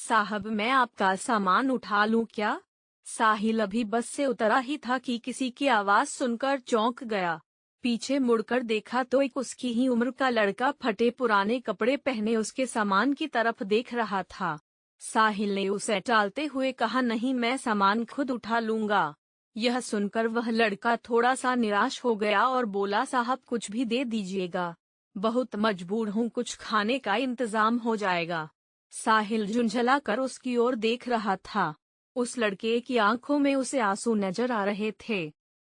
साहब मैं आपका सामान उठा लूं क्या? साहिल अभी बस से उतरा ही था कि किसी की आवाज सुनकर चौंक गया। पीछे मुड़कर देखा तो एक उसकी ही उम्र का लड़का फटे पुराने कपड़े पहने उसके सामान की तरफ देख रहा था। साहिल ने उसे टालते हुए कहा, नहीं मैं सामान खुद उठा लूंगा। यह सुनकर वह लड़का थोड़ा सा निराश हो गया और बोला, साहब कुछ भी दे दीजिएगा, बहुत मजबूर हूँ, कुछ खाने का इंतजाम हो जाएगा। साहिल झुंझला कर उसकी ओर देख रहा था। उस लड़के की आंखों में उसे आंसू नजर आ रहे थे।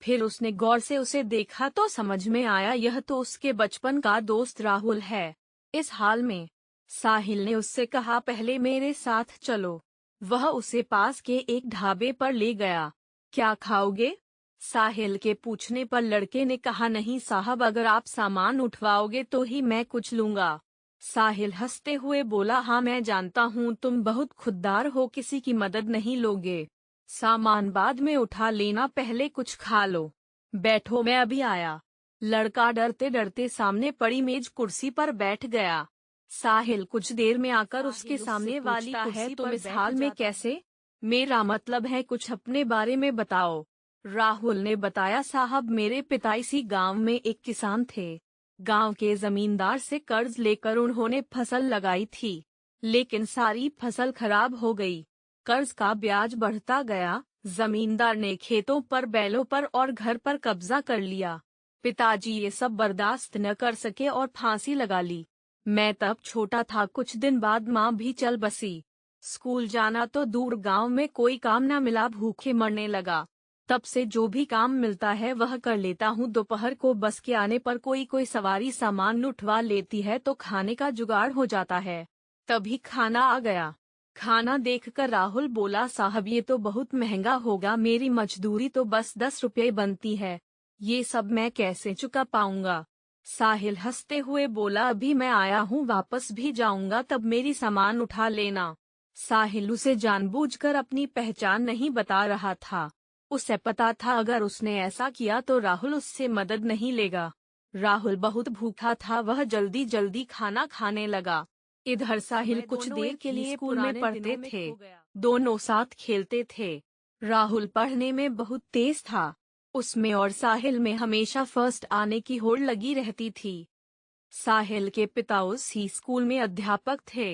फिर उसने गौर से उसे देखा तो समझ में आया यह तो उसके बचपन का दोस्त राहुल है। इस हाल में साहिल ने उससे कहा, पहले मेरे साथ चलो। वह उसे पास के एक ढाबे पर ले गया। क्या खाओगे? साहिल के पूछने पर लड़के ने कहा, नहीं साहब, अगर आप सामान उठवाओगे तो ही मैं कुछ लूंगा। साहिल हंसते हुए बोला, हाँ मैं जानता हूँ तुम बहुत खुददार हो, किसी की मदद नहीं लोगे। सामान बाद में उठा लेना, पहले कुछ खा लो। बैठो मैं अभी आया। लड़का डरते डरते सामने पड़ी मेज कुर्सी पर बैठ गया। साहिल कुछ देर में आकर उसके सामने वाली कुर्सी तुम इस हाल में कैसे? मेरा मतलब है कुछ अपने बारे में बताओ। राहुल ने बताया, साहब मेरे पिता इसी गांव में एक किसान थे। गांव के जमींदार से कर्ज लेकर उन्होंने फसल लगाई थी, लेकिन सारी फसल खराब हो गई। कर्ज का ब्याज बढ़ता गया। जमींदार ने खेतों पर, बैलों पर और घर पर कब्जा कर लिया। पिताजी ये सब बर्दाश्त न कर सके और फांसी लगा ली। मैं तब छोटा था, कुछ दिन बाद माँ भी चल बसी। स्कूल जाना तो दूर, गांव में कोई काम न मिला, भूखे मरने लगा। तब से जो भी काम मिलता है वह कर लेता हूँ। दोपहर को बस के आने पर कोई सवारी सामान उठवा लेती है तो खाने का जुगाड़ हो जाता है। तभी खाना आ गया। खाना देखकर राहुल बोला, साहब ये तो बहुत महंगा होगा, मेरी मजदूरी तो बस 10 रुपये बनती है, ये सब मैं कैसे चुका पाऊंगा? साहिल हंसते हुए बोला, अभी मैं आया हूँ, वापस भी जाऊंगा, तब मेरी सामान उठा लेना। साहिल उसे जानबूझकर अपनी पहचान नहीं बता रहा था। उसे पता था अगर उसने ऐसा किया तो राहुल उससे मदद नहीं लेगा। राहुल बहुत भूखा था, वह जल्दी जल्दी खाना खाने लगा। इधर साहिल कुछ देर के लिए स्कूल में पढ़ते थे। दोनों साथ खेलते थे। राहुल पढ़ने में बहुत तेज था। उसमें और साहिल में हमेशा फर्स्ट आने की होड़ लगी रहती थी। साहिल के पिता उसी स्कूल में अध्यापक थे।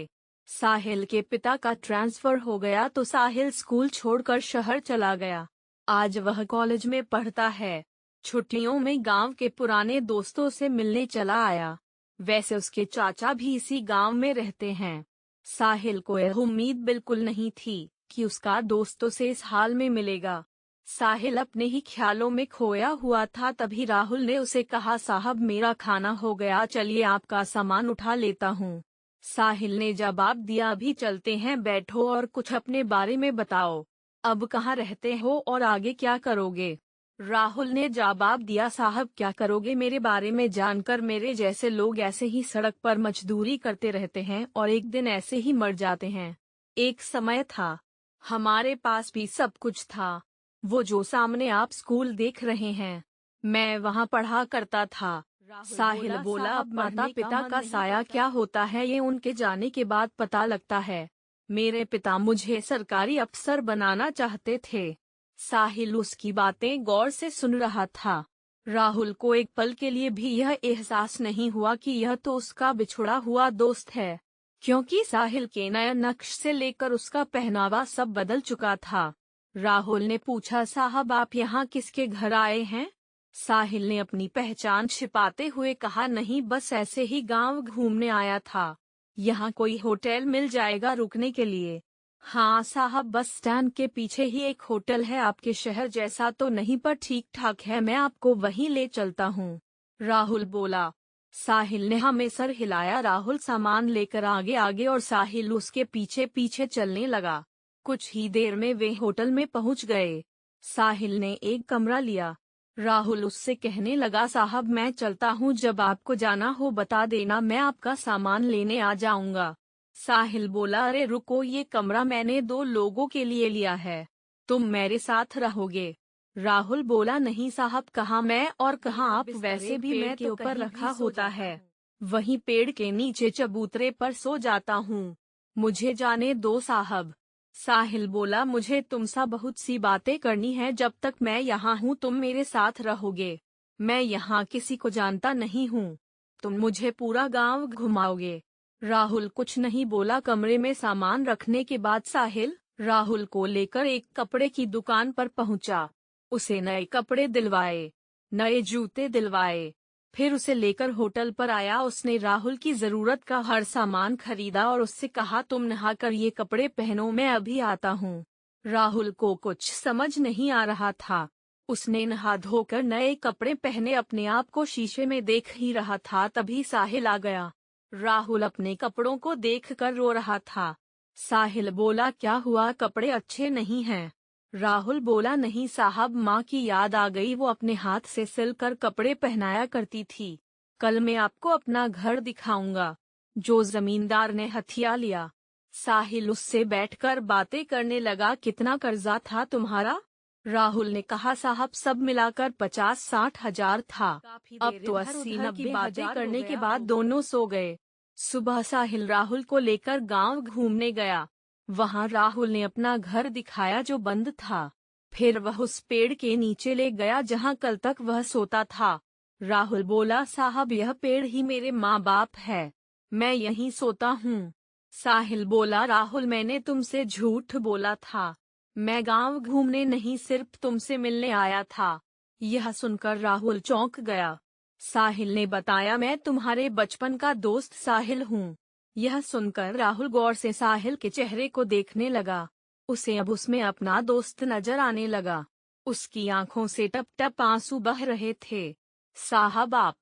साहिल के पिता का ट्रांसफर हो गया तो साहिल स्कूल छोड़कर शहर चला गया। आज वह कॉलेज में पढ़ता है। छुट्टियों में गांव के पुराने दोस्तों से मिलने चला आया। वैसे उसके चाचा भी इसी गांव में रहते हैं। साहिल को यह उम्मीद बिल्कुल नहीं थी कि उसका दोस्तों से इस हाल में मिलेगा। साहिल अपने ही ख्यालों में खोया हुआ था, तभी राहुल ने उसे कहा, साहब मेरा खाना हो गया, चलिए आपका सामान उठा लेता हूँ। साहिल ने जवाब दिया, अभी चलते हैं, बैठो और कुछ अपने बारे में बताओ। अब कहाँ रहते हो और आगे क्या करोगे? राहुल ने जवाब दिया, साहब क्या करोगे मेरे बारे में जानकर? मेरे जैसे लोग ऐसे ही सड़क पर मजदूरी करते रहते हैं और एक दिन ऐसे ही मर जाते हैं। एक समय था, हमारे पास भी सब कुछ था, वो जो सामने आप स्कूल देख रहे हैं, मैं वहाँ पढ़ा करता था। साहिल बोला, अब माता पिता का साया क्या होता है ये उनके जाने के बाद पता लगता है। मेरे पिता मुझे सरकारी अफसर बनाना चाहते थे। साहिल उसकी बातें गौर से सुन रहा था। राहुल को एक पल के लिए भी यह एहसास नहीं हुआ कि यह तो उसका बिछुड़ा हुआ दोस्त है, क्योंकि साहिल के नए नक्श से लेकर उसका पहनावा सब बदल चुका था। राहुल ने पूछा, साहब आप यहाँ किसके घर आए हैं? साहिल ने अपनी पहचान छिपाते हुए कहा, नहीं बस ऐसे ही गांव घूमने आया था। यहाँ कोई होटल मिल जाएगा रुकने के लिए? हाँ साहब, बस स्टैंड के पीछे ही एक होटल है, आपके शहर जैसा तो नहीं पर ठीक ठाक है, मैं आपको वहीं ले चलता हूँ। राहुल बोला। साहिल ने हमें सर हिलाया। राहुल सामान लेकर आगे आगे और साहिल उसके पीछे पीछे चलने लगा। कुछ ही देर में वे होटल में पहुंच गए। साहिल ने एक कमरा लिया। राहुल उससे कहने लगा, साहब मैं चलता हूँ, जब आपको जाना हो बता देना, मैं आपका सामान लेने आ जाऊंगा। साहिल बोला, अरे रुको, ये कमरा मैंने 2 लोगों के लिए लिया है, तुम मेरे साथ रहोगे? राहुल बोला, नहीं साहब, कहाँ मैं और कहाँ आप, वैसे भी मैं के ऊपर रखा होता है, वहीं पेड़ के नीचे चबूतरे पर सो जाता हूँ। मुझे जाने दो साहब। साहिल बोला, मुझे तुमसे बहुत सी बातें करनी है, जब तक मैं यहाँ हूँ तुम मेरे साथ रहोगे। मैं यहाँ किसी को जानता नहीं हूँ, तुम मुझे पूरा गांव घुमाओगे। राहुल कुछ नहीं बोला। कमरे में सामान रखने के बाद साहिल राहुल को लेकर एक कपड़े की दुकान पर पहुंचा। उसे नए कपड़े दिलवाए, नए जूते दिलवाए, फिर उसे लेकर होटल पर आया। उसने राहुल की जरूरत का हर सामान खरीदा और उससे कहा, तुम नहाकर ये कपड़े पहनो, मैं अभी आता हूँ। राहुल को कुछ समझ नहीं आ रहा था। उसने नहा धोकर नए कपड़े पहने, अपने आप को शीशे में देख ही रहा था, तभी साहिल आ गया। राहुल अपने कपड़ों को देखकर रो रहा था। साहिल बोला, क्या हुआ, कपड़े अच्छे नहीं हैं? राहुल बोला, नहीं साहब, माँ की याद आ गई, वो अपने हाथ से सिलकर कपड़े पहनाया करती थी। कल मैं आपको अपना घर दिखाऊंगा, जो जमींदार ने हथिया लिया। साहिल उससे बैठकर बातें करने लगा, कितना कर्जा था तुम्हारा? राहुल ने कहा, साहब सब मिलाकर 50-60 हजार था। अब तो 80-90 बातें करने के बाद दोनों सो गए। सुबह साहिल राहुल को लेकर गांव घूमने गया। वहां राहुल ने अपना घर दिखाया जो बंद था। फिर वह उस पेड़ के नीचे ले गया जहां कल तक वह सोता था। राहुल बोला, साहब यह पेड़ ही मेरे माँ बाप है, मैं यहीं सोता हूँ। साहिल बोला, राहुल मैंने तुमसे झूठ बोला था, मैं गांव घूमने नहीं सिर्फ तुमसे मिलने आया था। यह सुनकर राहुल चौंक गया। साहिल ने बताया, मैं तुम्हारे बचपन का दोस्त साहिल हूँ। यह सुनकर राहुल गौर से साहिल के चेहरे को देखने लगा। उसे अब उसमें अपना दोस्त नजर आने लगा। उसकी आंखों से टप टप आंसू बह रहे थे। साहब आप।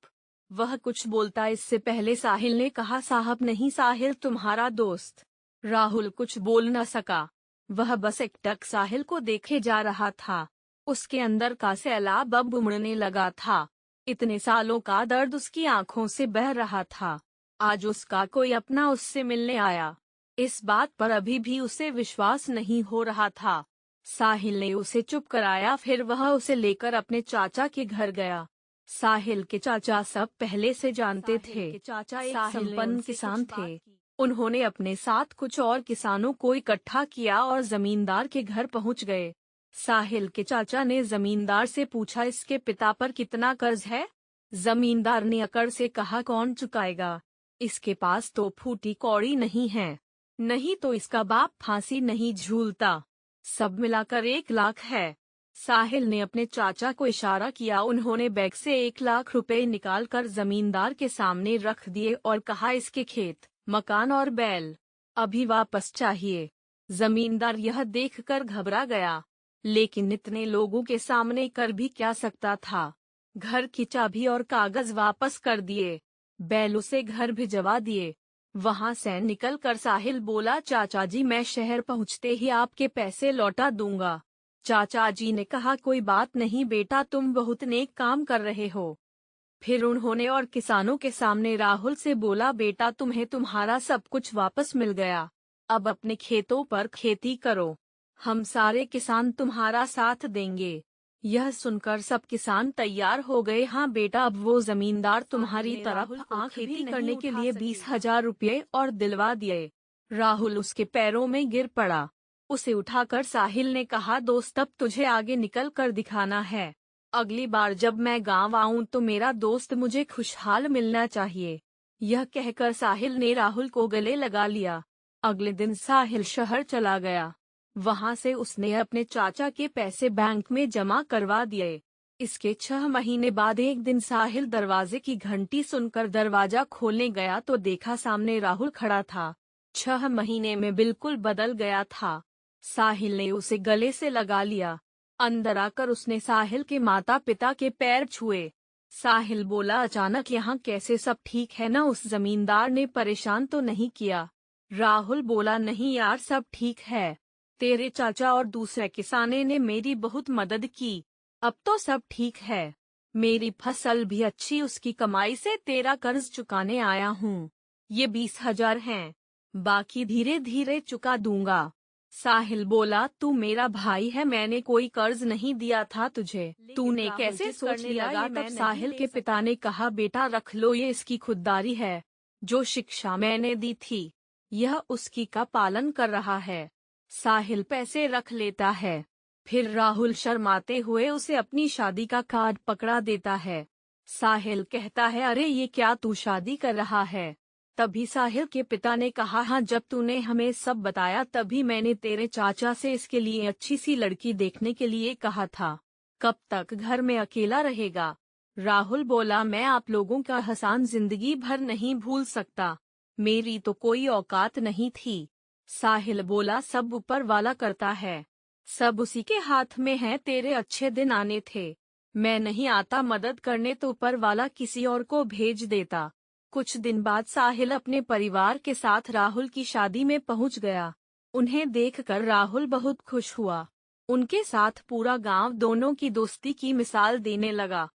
वह कुछ बोलता इससे पहले साहिल ने कहा, साहब नहीं, साहिल तुम्हारा दोस्त। राहुल कुछ बोल न सका। वह बस एकटक साहिल को देखे जा रहा था। उसके अंदर का सैलाब अब उमड़ने लगा था। इतने सालों का दर्द उसकी आंखों से बह रहा था। आज उसका कोई अपना उससे मिलने आया। इस बात पर अभी भी उसे विश्वास नहीं हो रहा था। साहिल ने उसे चुप कराया, फिर वह उसे लेकर अपने चाचा के घर गया। साहिल के चाचा सब पहले से जानते थे। चाचा एक संपन्न किसान थे। उन्होंने अपने साथ कुछ और किसानों को इकट्ठा किया और जमींदार के घर पहुंच गए। साहिल के चाचा ने जमींदार से पूछा, इसके पिता पर कितना कर्ज है? जमींदार ने अकड़ से कहा, कौन चुकाएगा? इसके पास तो फूटी कौड़ी नहीं है, नहीं तो इसका बाप फांसी नहीं झूलता। सब मिलाकर 1 लाख है। साहिल ने अपने चाचा को इशारा किया। उन्होंने बैग से 1 लाख रुपए निकालकर जमींदार के सामने रख दिए और कहा, इसके खेत, मकान और बैल अभी वापस चाहिए। जमींदार यह देखकर घबरा गया, लेकिन इतने लोगों के सामने कर भी क्या सकता था। घर की चाबी और कागज वापस कर दिए, बैल उसे घर भिजवा दिए। वहां से निकलकर साहिल बोला, चाचा जी मैं शहर पहुंचते ही आपके पैसे लौटा दूंगा। चाचा जी ने कहा, कोई बात नहीं बेटा, तुम बहुत नेक काम कर रहे हो। फिर उन्होंने और किसानों के सामने राहुल से बोला, बेटा तुम्हें तुम्हारा सब कुछ वापस मिल गया, अब अपने खेतों पर खेती करो, हम सारे किसान तुम्हारा साथ देंगे। यह सुनकर सब किसान तैयार हो गए। हाँ बेटा, अब वो जमींदार तुम्हारी तरफ खेती करने के लिए 20,000 रुपये और दिलवा दिए। राहुल उसके पैरों में गिर पड़ा। उसे उठाकर साहिल ने कहा, दोस्त अब तुझे आगे निकल कर दिखाना है। अगली बार जब मैं गांव आऊं तो मेरा दोस्त मुझे खुशहाल मिलना चाहिए। यह कहकर साहिल ने राहुल को गले लगा लिया। अगले दिन साहिल शहर चला गया। वहां से उसने अपने चाचा के पैसे बैंक में जमा करवा दिए। इसके 6 महीने बाद एक दिन साहिल दरवाजे की घंटी सुनकर दरवाजा खोलने गया तो देखा सामने राहुल खड़ा था। 6 महीने में बिल्कुल बदल गया था। साहिल ने उसे गले से लगा लिया। अंदर आकर उसने साहिल के माता पिता के पैर छुए। साहिल बोला, अचानक यहाँ कैसे, सब ठीक है ना? उस जमींदार ने परेशान तो नहीं किया? राहुल बोला, नहीं यार सब ठीक है, तेरे चाचा और दूसरे किसाने ने मेरी बहुत मदद की, अब तो सब ठीक है। मेरी फसल भी अच्छी, उसकी कमाई से तेरा कर्ज चुकाने आया हूँ। ये 20,000 हैं, बाकी धीरे धीरे चुका दूंगा। साहिल बोला, तू मेरा भाई है, मैंने कोई कर्ज नहीं दिया था तुझे, तूने कैसे सोच लिया? तब साहिल के पिता ने कहा, बेटा रख लो, ये इसकी खुददारी है, जो शिक्षा मैंने दी थी यह उसकी का पालन कर रहा है। साहिल पैसे रख लेता है। फिर राहुल शर्माते हुए उसे अपनी शादी का कार्ड पकड़ा देता है। साहिल कहता है, अरे ये क्या, तू शादी कर रहा है? तभी साहिल के पिता ने कहा, हाँ, जब तूने हमें सब बताया तभी मैंने तेरे चाचा से इसके लिए अच्छी सी लड़की देखने के लिए कहा था। कब तक घर में अकेला रहेगा? राहुल बोला, मैं आप लोगों का एहसान जिंदगी भर नहीं भूल सकता। मेरी तो कोई औकात नहीं थी। साहिल बोला, सब ऊपर वाला करता है, सब उसी के हाथ में है। तेरे अच्छे दिन आने थे, मैं नहीं आता मदद करने तो ऊपर वाला किसी और को भेज देता। कुछ दिन बाद साहिल अपने परिवार के साथ राहुल की शादी में पहुंच गया। उन्हें देखकर राहुल बहुत खुश हुआ। उनके साथ पूरा गांव दोनों की दोस्ती की मिसाल देने लगा।